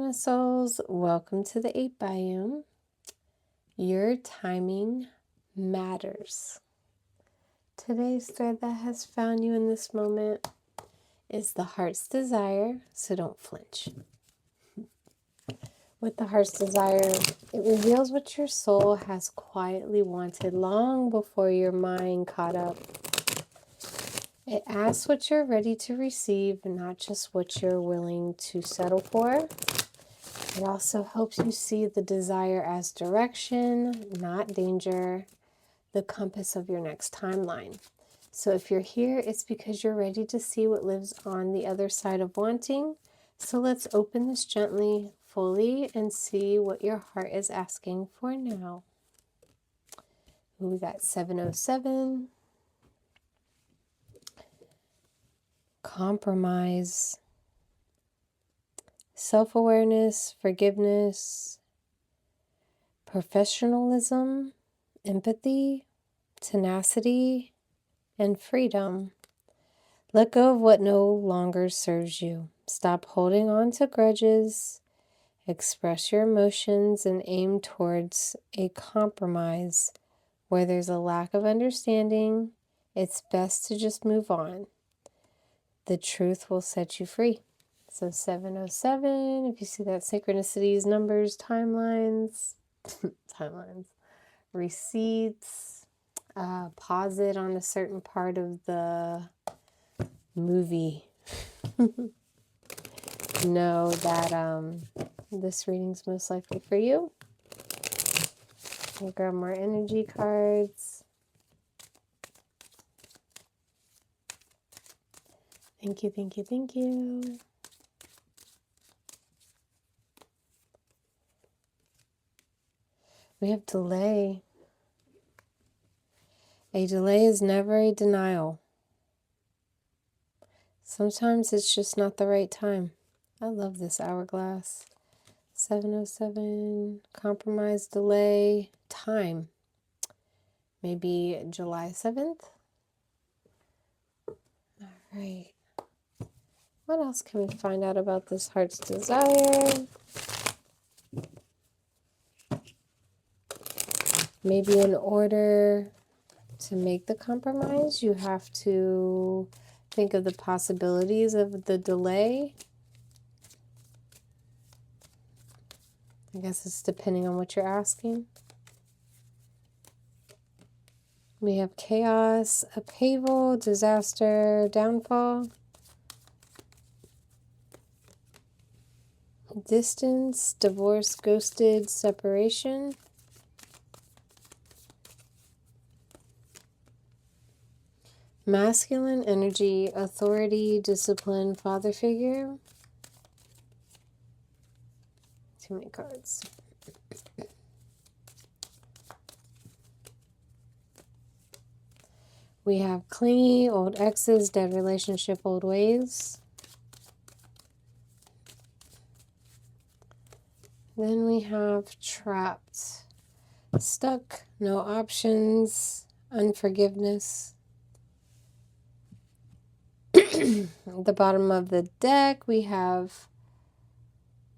my souls, welcome to the 8 biome. Your timing matters. Today's thread that has found you in this moment is the heart's desire, so don't flinch. With the heart's desire, it reveals what your soul has quietly wanted long before your mind caught up. It asks what you're ready to receive, not just what you're willing to settle for. It also helps you see the desire as direction, not danger, the compass of your next timeline. So if you're here, it's because you're ready to see what lives on the other side of wanting. So let's open this gently, fully, and see what your heart is asking for now. We got 707. Compromise, self-awareness, forgiveness, professionalism, empathy, tenacity, and freedom. Let go of what no longer serves you. Stop holding on to grudges. Express your emotions and aim towards a compromise. Where there's a lack of understanding, it's best to just move on. The truth will set you free. So 707, if you see that, synchronicities, numbers, timelines, receipts, pause it on a certain part of the movie. Know that this reading's most likely for you. I'll grab more energy cards. Thank you, thank you, thank you. We have delay. A delay is never a denial. Sometimes it's just not the right time. I love this hourglass. 707, compromise, delay, time. Maybe July 7th. All right. What else can we find out about this heart's desire? Maybe in order to make the compromise, you have to think of the possibilities of the delay. I guess it's depending on what you're asking. We have chaos, upheaval, disaster, downfall. Distance, divorce, ghosted, separation. Masculine energy, authority, discipline, father figure. Too many cards. We have clingy, old exes, dead relationship, old ways. Then we have trapped, stuck, no options, unforgiveness. At the bottom of the deck, we have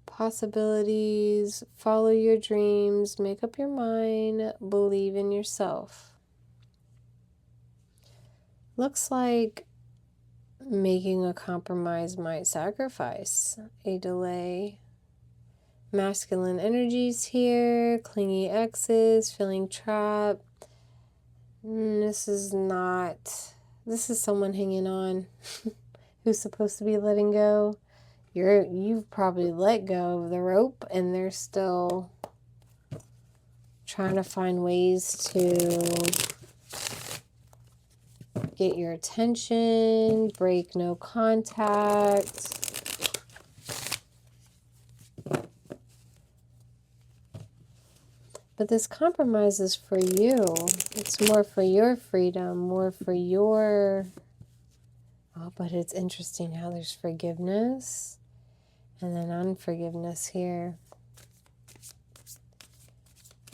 possibilities, follow your dreams, make up your mind, believe in yourself. Looks like making a compromise might sacrifice a delay. Masculine energies here, clingy exes, feeling trapped. This is someone hanging on who's supposed to be letting go. You've probably let go of the rope and they're still trying to find ways to get your attention, break no contact. But this compromise is for you. It's more for your freedom, more for your... Oh, but it's interesting how there's forgiveness and then unforgiveness here.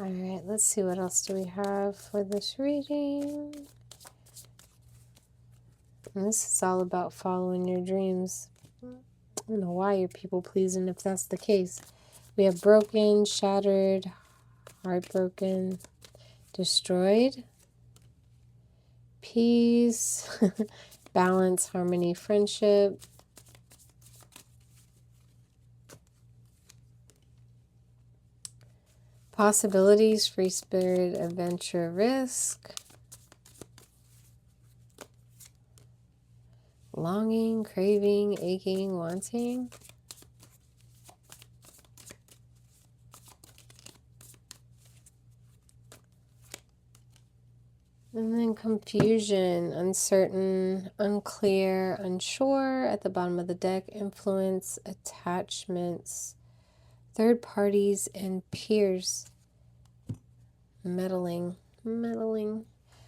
All right, let's see what else do we have for this reading. And this is all about following your dreams. I don't know why you're people pleasing if that's the case. We have broken, shattered, heartbroken, destroyed, peace, balance, harmony, friendship. Possibilities, free spirit, adventure, risk. Longing, craving, aching, wanting. And then confusion, uncertain, unclear, unsure at the bottom of the deck. Influence, attachments, third parties, and peers. Meddling.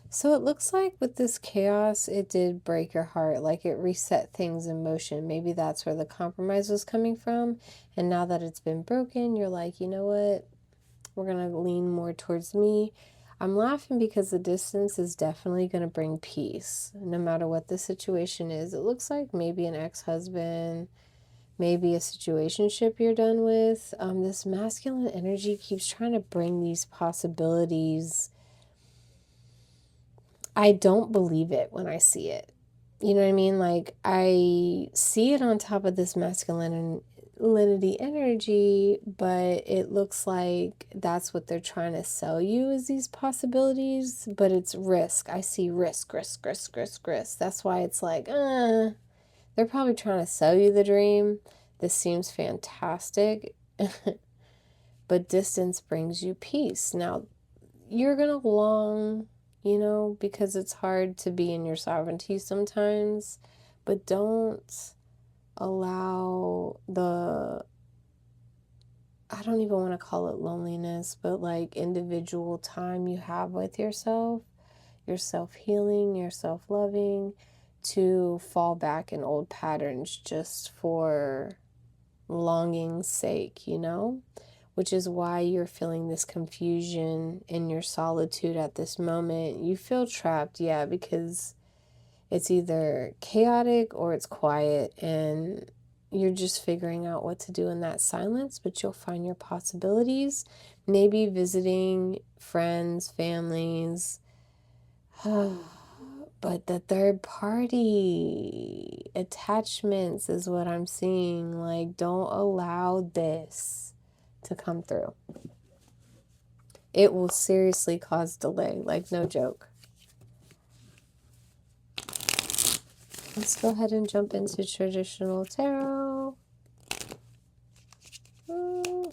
So it looks like with this chaos, it did break your heart. Like it reset things in motion. Maybe that's where the compromise was coming from. And now that it's been broken, you're like, you know what? We're going to lean more towards me. I'm laughing because the distance is definitely going to bring peace, no matter what the situation is. It looks like maybe an ex-husband, maybe a situationship you're done with. This masculine energy keeps trying to bring these possibilities. I don't believe it when I see it. You know what I mean? Like, I see it on top of this masculinity energy, but it looks like that's what they're trying to sell you is these possibilities, but it's risk. I see risk. That's why it's like, they're probably trying to sell you the dream. This seems fantastic, but distance brings you peace. Now, you're going to long, you know, because it's hard to be in your sovereignty sometimes, but don't allow the, I don't even want to call it loneliness, but like individual time you have with yourself, your self-healing, your self-loving, to fall back in old patterns just for longing's sake, you know? Which is why you're feeling this confusion in your solitude at this moment. You feel trapped, yeah, because it's either chaotic or it's quiet and you're just figuring out what to do in that silence, but you'll find your possibilities. Maybe visiting friends, families. But the third party attachments is what I'm seeing. Like, don't allow this to come through. It will seriously cause delay, like no joke. Let's go ahead and jump into traditional tarot. Oh,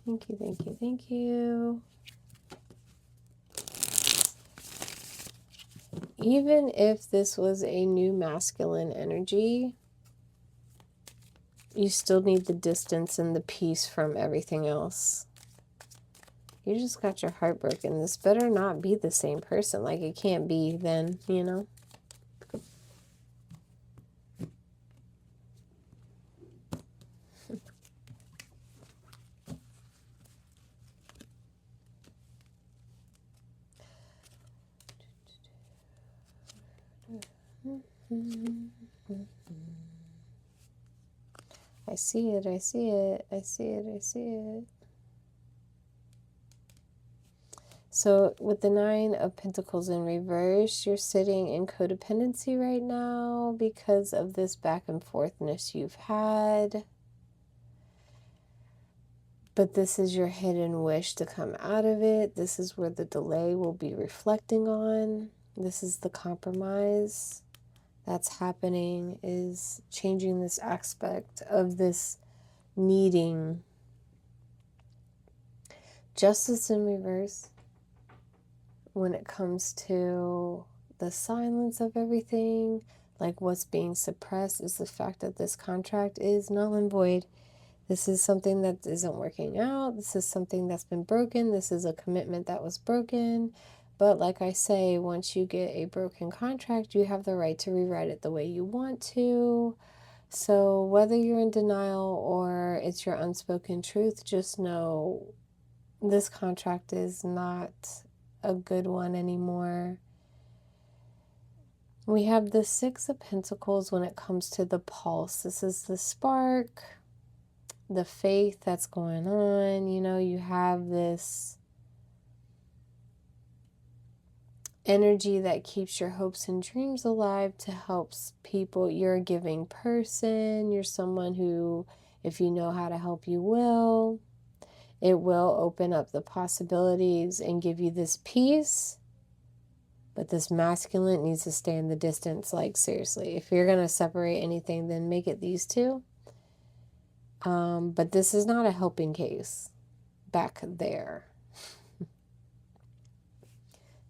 thank you. Even if this was a new masculine energy, you still need the distance and the peace from everything else. You just got your heart broken. This better not be the same person. Like, it can't be then, you know? I see it. So with the 9 of Pentacles in reverse, you're sitting in codependency right now because of this back and forthness you've had. But this is your hidden wish to come out of it. This is where the delay will be reflecting on. This is the compromise that's happening, is changing this aspect of this needing. Justice in reverse. When it comes to the silence of everything, like what's being suppressed is the fact that this contract is null and void. This is something that isn't working out. This is something that's been broken. This is a commitment that was broken. But like I say, once you get a broken contract, you have the right to rewrite it the way you want to. So whether you're in denial or it's your unspoken truth, just know this contract is not a good one anymore. We have the Six of Pentacles when it comes to the pulse. This is the spark, the faith that's going on. You know, you have this energy that keeps your hopes and dreams alive to help people. You're a giving person. You're someone who, if you know how to help, you will. It will open up the possibilities and give you this peace. But this masculine needs to stay in the distance. Like, seriously, if you're going to separate anything, then make it these two. But this is not a helping case back there.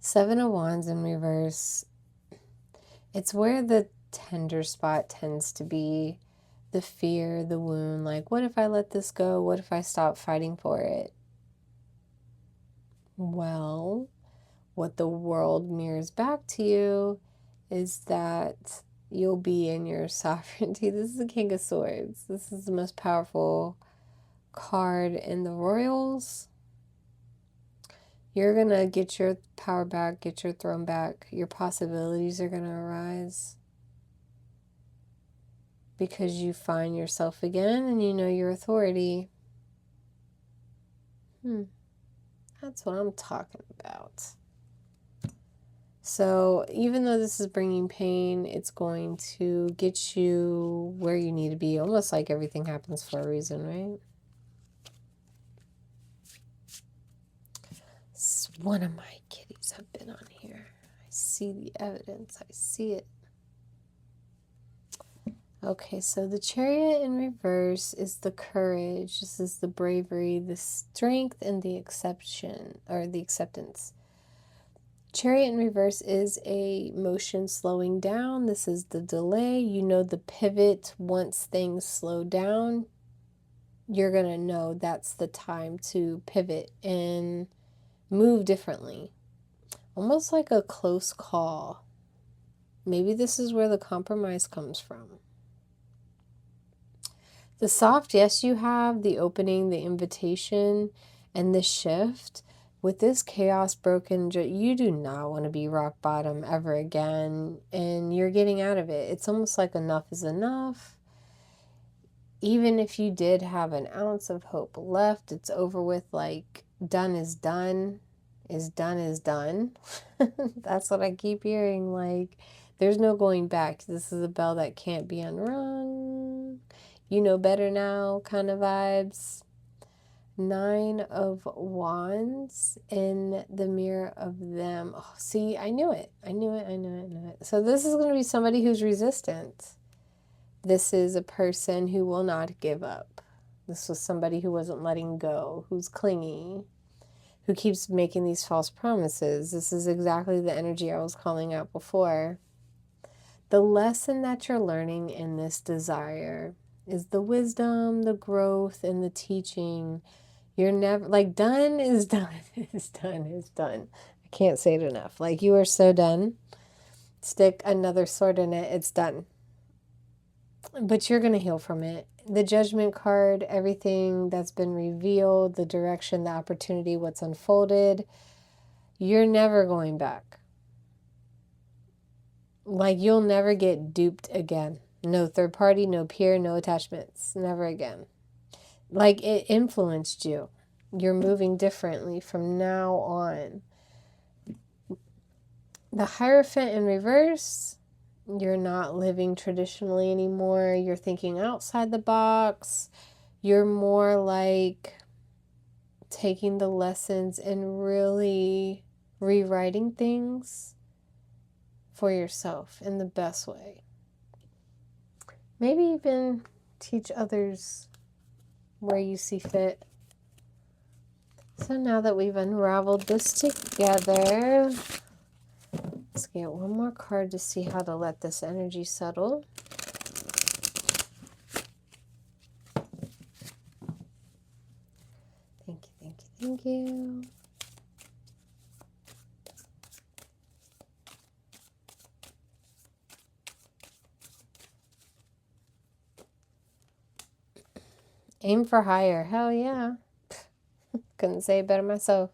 Seven of Wands in reverse. It's where the tender spot tends to be. The fear, the wound. Like, what if I let this go? What if I stop fighting for it? Well, what the world mirrors back to you is that you'll be in your sovereignty. This is the King of Swords. This is the most powerful card in the Royals. You're going to get your power back, get your throne back. Your possibilities are going to arise because you find yourself again and you know your authority. That's what I'm talking about. So even though this is bringing pain, it's going to get you where you need to be. Almost like everything happens for a reason, right? One of my kitties have been on here. I see the evidence. I see it. Okay, so the Chariot in reverse is the courage. This is the bravery, the strength, and the acceptance. Chariot in reverse is a motion slowing down. This is the delay. You know the pivot. Once things slow down, you're going to know that's the time to pivot and move differently. Almost like a close call. Maybe this is where the compromise comes from. The soft yes you have, the opening, the invitation, and the shift. With this chaos broken, you do not want to be rock bottom ever again, and you're getting out of it. It's almost like enough is enough. Even if you did have an ounce of hope left, it's over with. Like, done is done. Is done is done. That's what I keep hearing. Like, there's no going back. This is a bell that can't be unrung. You know better now kind of vibes. Nine of Wands in the mirror of them. Oh, see, I knew it. I knew it. So this is going to be somebody who's resistant. This is a person who will not give up. This was somebody who wasn't letting go, who's clingy, who keeps making these false promises. This is exactly the energy I was calling out before. The lesson that you're learning in this desire is the wisdom, the growth, and the teaching. You're never, like, done is done. Is done is done. I can't say it enough. Like, you are so done. Stick another sword in it. It's done. But you're going to heal from it. The Judgment card, everything that's been revealed, the direction, the opportunity, what's unfolded, you're never going back. Like, you'll never get duped again. No third party, no peer, no attachments. Never again. Like, it influenced you. You're moving differently from now on. The Hierophant in reverse, you're not living traditionally anymore. You're thinking outside the box. You're more like taking the lessons and really rewriting things for yourself in the best way. Maybe even teach others where you see fit. So now that we've unraveled this together, let's get one more card to see how to let this energy settle. Thank you. Aim for higher. Hell yeah. Couldn't say it better myself.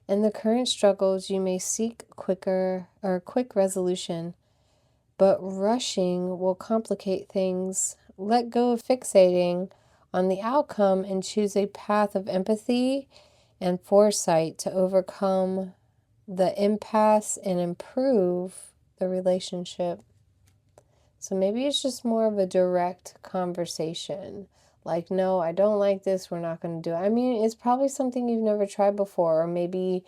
In the current struggles, you may seek quick resolution. but rushing will complicate things. Let go of fixating on the outcome and choose a path of empathy and foresight to overcome the impasse and improve the relationship. So maybe it's just more of a direct conversation. Like, no, I don't like this. We're not going to do it. I mean, it's probably something you've never tried before, or maybe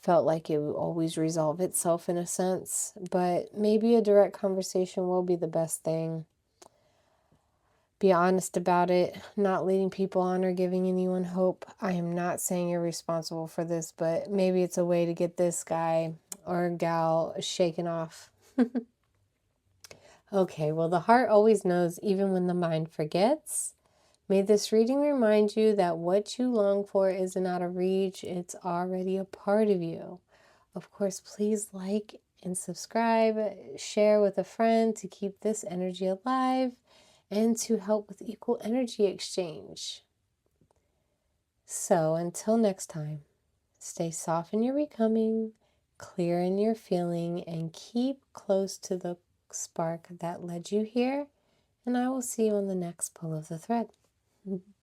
felt like it would always resolve itself in a sense. But maybe a direct conversation will be the best thing. Be honest about it, not leading people on or giving anyone hope. I am not saying you're responsible for this, but maybe it's a way to get this guy or gal shaken off. Okay, well, the heart always knows even when the mind forgets. May this reading remind you that what you long for isn't out of reach, it's already a part of you. Of course, please like and subscribe, share with a friend to keep this energy alive and to help with equal energy exchange. So until next time, stay soft in your becoming, clear in your feeling, and keep close to the spark that led you here, and I will see you on the next pull of the thread.